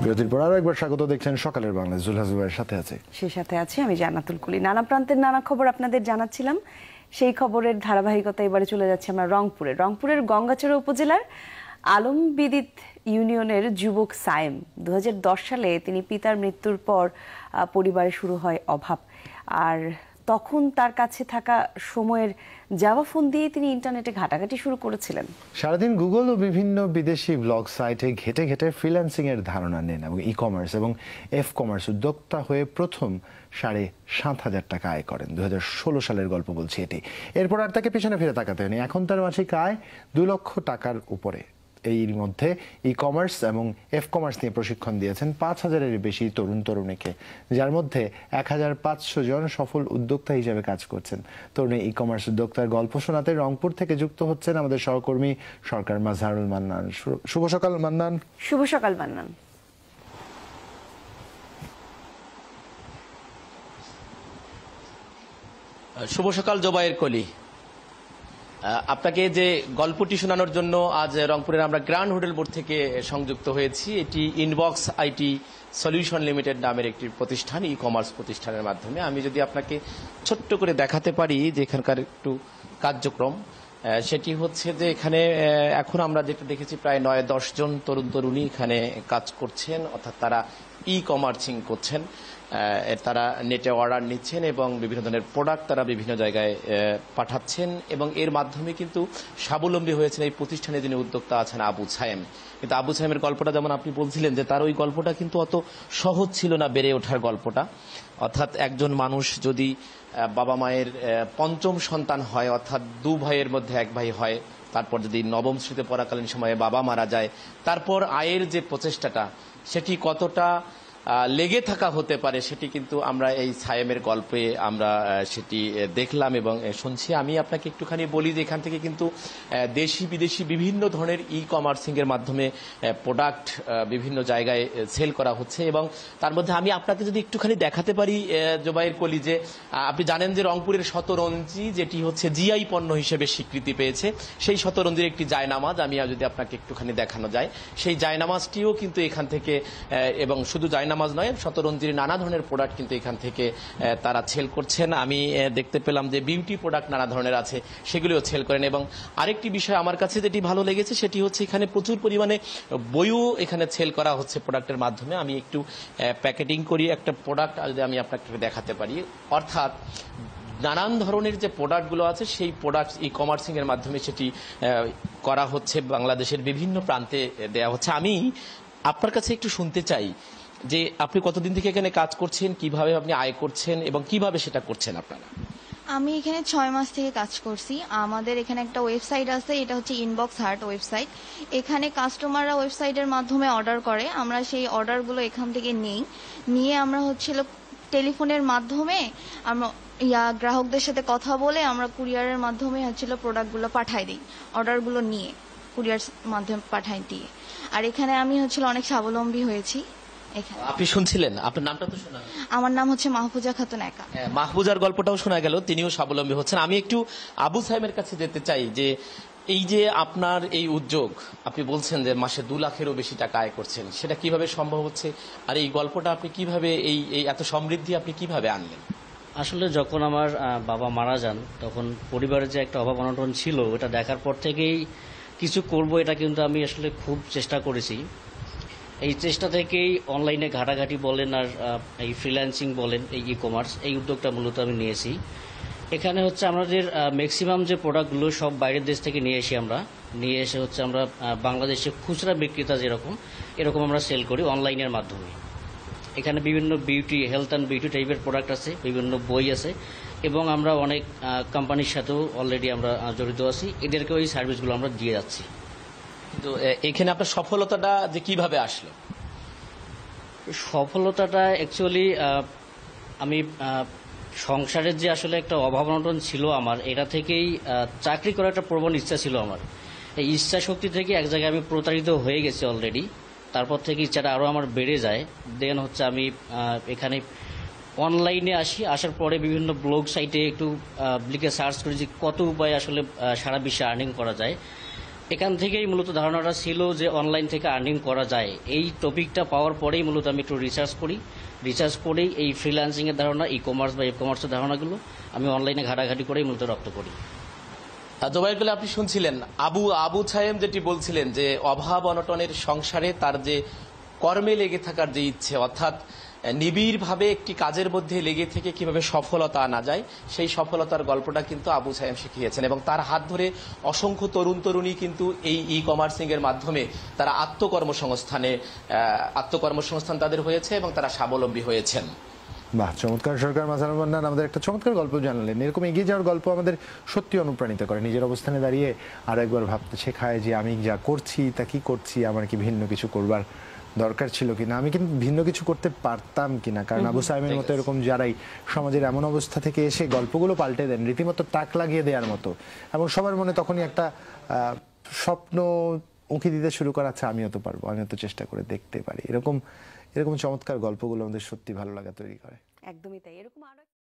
বিরতির পর আরো একবার স্বাগত। দেখছেন সকালের বাংলা, জুলহা জুবাইয়ের সাথে আছে, সেই সাথে আছি আমি জান্নাতুল কুলি। নানা প্রান্তের নানা খবর আপনাদের জানাচ্ছিলাম, সেই খবরের ধারাবাহিকতা এবারে চলে যাচ্ছে আমরা রংপুরের গঙ্গাচড়া উপজেলার আলমবিদিত ইউনিয়নের যুবক সায়েম। 2010 সালে তিনি পিতার মৃত্যুর পর পরিবারে শুরু হয় অভাব, আর তখন তার কাছে থাকা সময়ের জাভা ফোন দিয়ে তিনি ইন্টারনেটে ঘাটাঘাটি শুরু করেছিলেন। সারাদিন গুগল ও বিভিন্ন বিদেশি ব্লগ সাইটে ঘেটে ঘেটে ফ্রিল্যান্সিং এর ধারণা নেন এবং ই কমার্স এবং এফ কমার্স উদ্যোক্তা হয়ে প্রথম 7,500 টাকা আয় করেন। 2016 সালের গল্প বলছি এটি। এরপর আর তাকে পিছনে ফিরে তাকাতে হয়নি। এখন তার মাসিক আয় 2 লক্ষ টাকার উপরে। এর মধ্যে ই কমার্স এবং এফ কমার্স নিয়ে প্রশিক্ষণ দিয়েছেন 5,000-এর বেশি তরুণ তরুণীকে, যার মধ্যে 1,500 জন সফল উদ্যোক্তা হিসেবে কাজ করছেন। তরুণী ই কমার্স উদ্যোক্তার গল্প শোনাতে রংপুর থেকে যুক্ত হচ্ছেন আমাদের সহকর্মী সরকার মাজহারুল মান্নান। শুভ সকাল মান্নান। শুভ সকাল মান্নান। শুভ সকাল জোবায়ের কলি। আপনাকে যে গল্পটি শোনানোর জন্য আজ রংপুরের আমরা গ্র্যান্ড হোটেল বোর্ড থেকে সংযুক্ত হয়েছি। এটি ইনবক্স আইটি সলিউশন লিমিটেড নামের একটি প্রতিষ্ঠান, ই কমার্স প্রতিষ্ঠানের মাধ্যমে। আমি যদি আপনাকে ছোট্ট করে দেখাতে পারি যে এখানকার একটু কার্যক্রম, সেটি হচ্ছে যে এখানে এখন আমরা যেটা দেখেছি প্রায় 9-10 জন তরুণ তরুণী এখানে কাজ করছেন, অর্থাৎ তারা ই কমার্সিং করছেন। তারা নেটে অর্ডার নিচ্ছেন এবং বিভিন্ন ধরনের প্রোডাক্ট তারা বিভিন্ন জায়গায় পাঠাচ্ছেন এবং এর মাধ্যমে কিন্তু স্বাবলম্বী হয়েছেন এই প্রতিষ্ঠানে যিনি উদ্যোক্তা আছেন আবু সায়েম। কিন্তু আবু সায়েমের গল্পটা যেমন আপনি বলছিলেন যে তার ওই গল্পটা কিন্তু অত সহজ ছিল না বেড়ে ওঠার গল্পটা। অর্থাৎ একজন মানুষ যদি বাবা মায়ের পঞ্চম সন্তান হয়, অর্থাৎ 2 ভাইয়ের মধ্যে 1 ভাই হয়, তারপর যদি নবম শ্রেণীতে পড়াকালীন সময়ে বাবা মারা যায়, তারপর আয়ের যে প্রচেষ্টাটা সেটি কতটা লেগে থাকা হতে পারে সেটি কিন্তু আমরা এই সায়েমের গল্পে আমরা সেটি দেখলাম এবং শুনছি। আমি আপনাকে একটুখানি বলি যে এখান থেকে কিন্তু দেশি বিদেশি বিভিন্ন ধরনের ই কমার্সিং এর মাধ্যমে প্রোডাক্ট বিভিন্ন জায়গায় সেল করা হচ্ছে এবং তার মধ্যে আমি আপনাকে যদি একটুখানি দেখাতে পারি জোবায়ের কলি, যে আপনি জানেন যে রংপুরের শতরঞ্জি যেটি হচ্ছে জিআই পণ্য হিসেবে স্বীকৃতি পেয়েছে, সেই শতরঞ্জির একটি জায়নামাজ আমি যদি আপনাকে একটুখানি দেখানো যায়, সেই জায়নামাজটিও কিন্তু এখান থেকে, এবং শুধু নামাজ নয়, শতরঞ্জির নানা ধরনের প্রোডাক্ট কিন্তু এখান থেকে তারা সেল করছেন। আমি দেখতে পেলাম যে বিউটি প্রোডাক্ট নানা ধরনের আছে, সেগুলিও সেল করেন। এবং আরেকটি বিষয় আমার কাছে যেটি ভালো লেগেছে সেটি হচ্ছে এখানে প্রচুর পরিমাণে বইও এখানে সেল করা হচ্ছে প্রোডাক্টের মাধ্যমে। আমি একটু প্যাকেটিং করি একটা প্রোডাক্ট যদি আমি আপনাকে দেখাতে পারি, অর্থাৎ নানান ধরনের যে প্রোডাক্টগুলো আছে সেই প্রোডাক্ট ই কমার্সিং এর মাধ্যমে সেটি করা হচ্ছে, বাংলাদেশের বিভিন্ন প্রান্তে দেওয়া হচ্ছে। আমি আপনার কাছে একটু শুনতে চাই যে আপনি কতদিন থেকে এখানে কাজ করছেন, কিভাবে আপনি আয় করছেন এবং কিভাবে সেটা করছেন আপনারা? আমি এখানে 6 মাস থেকে কাজ করছি। আমাদের এখানে একটা ওয়েবসাইট আছে, এটা হচ্ছে ইনবক্স হার্ট ওয়েবসাইট। এখানে কাস্টমাররা ওয়েবসাইটের মাধ্যমে অর্ডার করে, আমরা সেই অর্ডারগুলো এখান থেকে নিয়ে আমরা হচ্ছিল টেলিফোনের মাধ্যমে আমরা গ্রাহকদের সাথে কথা বলে আমরা কুরিয়ারের মাধ্যমে হচ্ছিল প্রোডাক্টগুলো পাঠাই দিই, অর্ডারগুলো নিয়ে কুরিয়ার মাধ্যমে পাঠাই দিয়ে। আর এখানে আমি হচ্ছিল অনেক স্বাবলম্বী হয়েছি। আপনি শুনছিলেন, আপনার নামটা তো শোনা? আমার নাম হচ্ছে মাহফুজা খাতুন একা। মাহফুজার গল্পটাও শোনা গেল, তিনিও স্বাবলম্বী হচ্ছেন। আমি একটু আবু সাহেবের কাছে যেতে চাই যে এই যে আপনার এই উদ্যোগ, আপনি বলছেন যে মাসে 2 লাখেরও বেশি টাকা আয় করছেন, সেটা কিভাবে সম্ভব হচ্ছে? আর এই গল্পটা আপনি কিভাবে এই এত সমৃদ্ধি আপনি কিভাবে আনলেন? আসলে যখন আমার বাবা মারা যান তখন পরিবারের যে একটা অভাব অনটন ছিল, ওটা দেখার পর থেকেই কিছু করব এটা কিন্তু আমি আসলে খুব চেষ্টা করেছি। এই চেষ্টা থেকেই অনলাইনে ঘাটাঘাটি বলেন আর এই ফ্রিল্যান্সিং বলেন, এই ই কমার্স, এই উদ্যোগটা মূলত আমি নিয়েছি। এখানে হচ্ছে আমাদের ম্যাক্সিমাম যে প্রোডাক্টগুলো সব বাইরের দেশ থেকে নিয়ে এসে হচ্ছে আমরা বাংলাদেশে খুচরা বিক্রেতা এরকম আমরা সেল করি অনলাইনের মাধ্যমে। এখানে বিভিন্ন বিউটি, হেলথ অ্যান্ড বিউটি টাইপের প্রোডাক্ট আছে, বিভিন্ন বই আছে এবং আমরা অনেক কোম্পানির সাথেও অলরেডি আমরা জড়িত আছি, এদেরকেও এই সার্ভিসগুলো আমরা দিয়ে যাচ্ছি। তো এখানে আপনার সফলতাটা যে কিভাবে আসলো? সফলতাটা অ্যাকচুয়ালি আমি সংসারের যে আসলে একটা অভাব অনটন ছিল আমার, এটা থেকেই চাকরি করার একটা প্রবল ইচ্ছা ছিল আমার। এই ইচ্ছা শক্তি থেকে এক জায়গায় আমি প্রতারিত হয়ে গেছি অলরেডি। তারপর থেকে ইচ্ছাটা আরও আমার বেড়ে যায়। দেন হচ্ছে আমি এখানে অনলাইনে আসার পরে বিভিন্ন ব্লগ সাইটে একটু লিখে সার্চ করি যে কত উপায়ে আসলে সারা বিশ্বে আর্নিং করা যায়। এখান থেকেই মূলত ধারণাটা ছিল যে অনলাইন থেকে আর্নিং করা যায়। এই টপিকটা পাওয়ার পরেই মূলত আমি একটু রিসার্চ করেই এই ফ্রিল্যান্সিং এর ধারণা, ই কমার্স বা কমার্সের ধারণাগুলো আমি অনলাইনে ঘাটাঘাটি করেই মূলত রপ্ত করি। জোবাইর কোলি, আপনি শুনছিলেন আবু ছায়েম যেটি বলছিলেন যে অভাব অনটনের সংসারে তার যে কর্মে লেগে থাকার যে ইচ্ছে, অর্থাৎ নিবিড়ভাবে একটি কাজের মধ্যে লেগে থেকে কিভাবে সফলতা আনা যায়, সেই সফলতার গল্পটা কিন্তু আবু ছায়েম শিখিয়েছেন এবং তার হাত ধরে অসংখ্য তরুণ তরুণী কিন্তু এই ই কমার্সিং এর মাধ্যমে তারা আত্মকর্মসংস্থান তাদের হয়েছে এবং তারা স্বাবলম্বী হয়েছেন। বাহ, চমৎকার। সরকার মাসানুর মান্নান আমাদের একটা চমৎকার গল্প জানালেন। এরকম এগিয়ে যাওয়ার গল্প আমাদের সত্যি অনুপ্রাণিত করে, নিজের অবস্থানে দাঁড়িয়ে আরো একবার ভাবতে শেখায় যে আমি যা করছি তা কি করছি, আমার কি ভিন্ন কিছু করবার দরকার ছিল কিনা, আমি কিন্তু ভিন্ন কিছু করতে পারতাম কিনা। কারণ আবু সাইমের মতো এরকম যারাই সমাজের এমন অবস্থা থেকে এসে গল্পগুলো পাল্টে দেন, রীতিমতো তাক লাগিয়ে দেওয়ার মতো, এবং সবার মনে তখনই একটা স্বপ্ন উঁকি দিতে শুরু করা, আচ্ছা আমিও তো পারবো, আমিও তো চেষ্টা করে দেখতে পারি। এরকম চমৎকার গল্পগুলো আমাদের সত্যি ভালো লাগা তৈরি করে। একদমই তাই। এরকম আরো